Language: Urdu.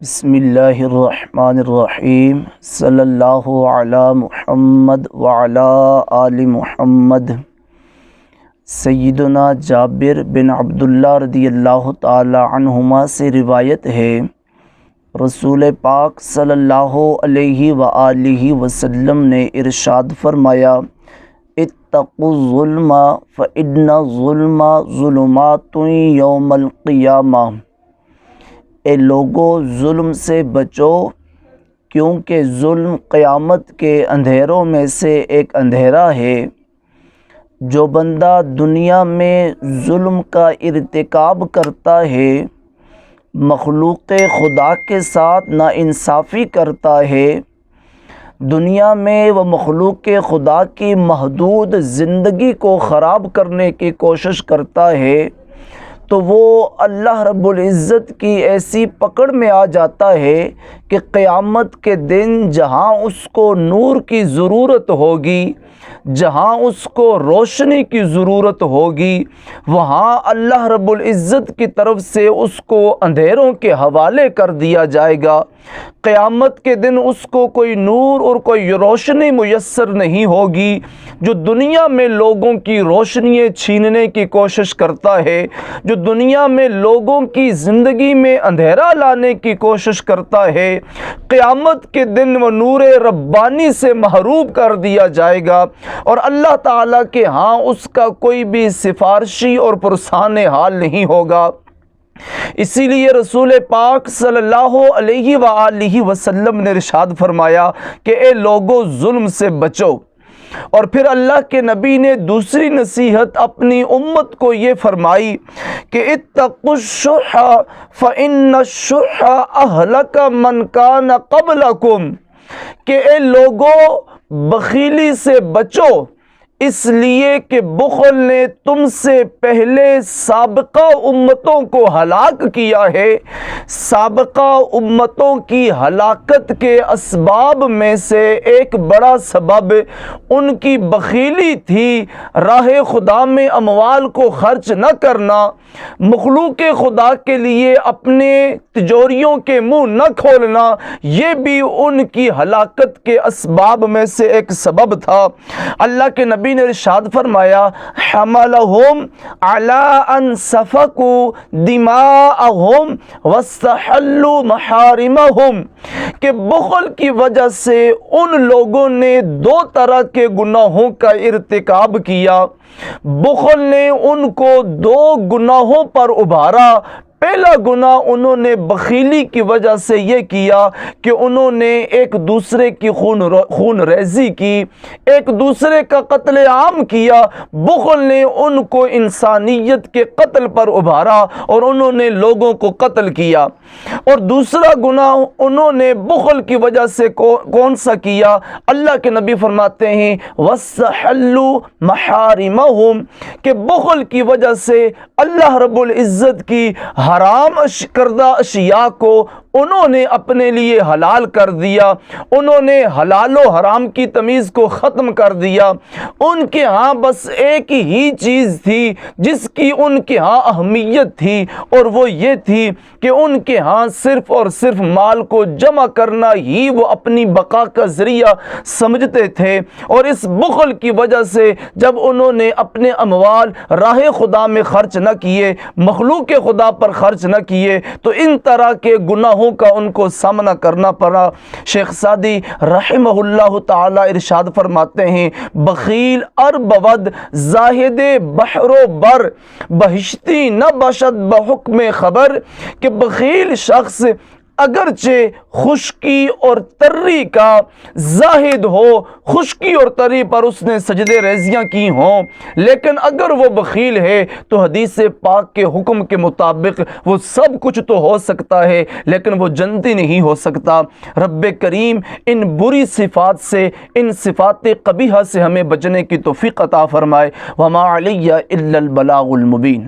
بسم اللہ الرحمن الرحیم صلی اللہ علی محمد وعلی آل محمد۔ سیدنا جابر بن عبداللہ رضی اللہ تعالی عنہما سے روایت ہے، رسول پاک صلی اللہ علیہ وآلہ وسلم نے ارشاد فرمایا، اتقوا الظلم فإن الظلم ظلمات یوم القیامہ۔ اے لوگو، ظلم سے بچو، کیونکہ ظلم قیامت کے اندھیروں میں سے ایک اندھیرا ہے۔ جو بندہ دنیا میں ظلم کا ارتکاب کرتا ہے، مخلوق خدا کے ساتھ ناانصافی کرتا ہے، دنیا میں وہ مخلوق خدا کی محدود زندگی کو خراب کرنے کی کوشش کرتا ہے، تو وہ اللہ رب العزت کی ایسی پکڑ میں آ جاتا ہے کہ قیامت کے دن جہاں اس کو نور کی ضرورت ہوگی، جہاں اس کو روشنی کی ضرورت ہوگی، وہاں اللہ رب العزت کی طرف سے اس کو اندھیروں کے حوالے کر دیا جائے گا۔ قیامت کے دن اس کو کوئی نور اور کوئی روشنی میسر نہیں ہوگی۔ جو دنیا میں لوگوں کی روشنییں چھیننے کی کوشش کرتا ہے، جو دنیا میں لوگوں کی زندگی میں اندھیرا لانے کی کوشش کرتا ہے، قیامت کے دن وہ نور ربانی سے محروم کر دیا جائے گا، اور اللہ تعالیٰ کے ہاں اس کا کوئی بھی سفارشی اور پرسان حال نہیں ہوگا۔ اسی لیے رسول پاک صلی اللہ علیہ وآلہ وسلم نے ارشاد فرمایا کہ اے لوگو، ظلم سے بچو۔ اور پھر اللہ کے نبی نے دوسری نصیحت اپنی امت کو یہ فرمائی کہ اتقوا الشح فإن الشح اہلک من کان قبلکم، کہ اے لوگو، بخیلی سے بچو، اس لیے کہ بخل نے تم سے پہلے سابقہ امتوں کو ہلاک کیا ہے۔ سابقہ امتوں کی ہلاکت کے اسباب میں سے ایک بڑا سبب ان کی بخیلی تھی، راہ خدا میں اموال کو خرچ نہ کرنا، مخلوق خدا کے لیے اپنے تجوریوں کے منہ نہ کھولنا، یہ بھی ان کی ہلاکت کے اسباب میں سے ایک سبب تھا۔ اللہ کے نبی نے ارشاد فرمایا، حملہم علی ان سفکوا دماءہم واستحلوا محارمہم، کہ بخل کی وجہ سے ان لوگوں نے دو طرح کے گناہوں کا ارتکاب کیا۔ بخل نے ان کو دو گناہوں پر ابھارا۔ پہلا گناہ انہوں نے بخیلی کی وجہ سے یہ کیا کہ انہوں نے ایک دوسرے کی خون ریزی کی، ایک دوسرے کا قتل عام کیا۔ بخل نے ان کو انسانیت کے قتل پر ابھارا اور انہوں نے لوگوں کو قتل کیا۔ اور دوسرا گناہ انہوں نے بخل کی وجہ سے کون سا کیا؟ اللہ کے نبی فرماتے ہیں وَاسْتَحَلُّوا مَحَارِمَهُمْ، کہ بخل کی وجہ سے اللہ رب العزت کی حرام کردہ اشیاء کو انہوں نے اپنے لیے حلال کر دیا، انہوں نے حلال و حرام کی تمیز کو ختم کر دیا۔ ان کے ہاں بس ایک ہی چیز تھی جس کی ان کے ہاں اہمیت تھی، اور وہ یہ تھی کہ ان کے ہاں صرف اور صرف مال کو جمع کرنا ہی وہ اپنی بقا کا ذریعہ سمجھتے تھے۔ اور اس بخل کی وجہ سے جب انہوں نے اپنے اموال راہ خدا میں خرچ نہ کیے، مخلوق خدا پر خرچ نہ کیے، تو ان طرح کے گناہوں کا ان کو سامنا کرنا پڑا۔ شیخ سعدی رحمہ اللہ تعالی ارشاد فرماتے ہیں، بخیل ار بود زاہد بحر و بر، بہشتی نہ باشد بحکم خبر، کہ بخیل شخص اگرچہ خشکی اور تری کا زاہد ہو، خشکی اور تری پر اس نے سجدے ریزیاں کی ہوں، لیکن اگر وہ بخیل ہے تو حدیث پاک کے حکم کے مطابق وہ سب کچھ تو ہو سکتا ہے لیکن وہ جنتی نہیں ہو سکتا۔ رب کریم ان بری صفات سے، ان صفات قبیحہ سے ہمیں بچنے کی توفیق عطا فرمائے۔ وما علی الا البلاغ المبین۔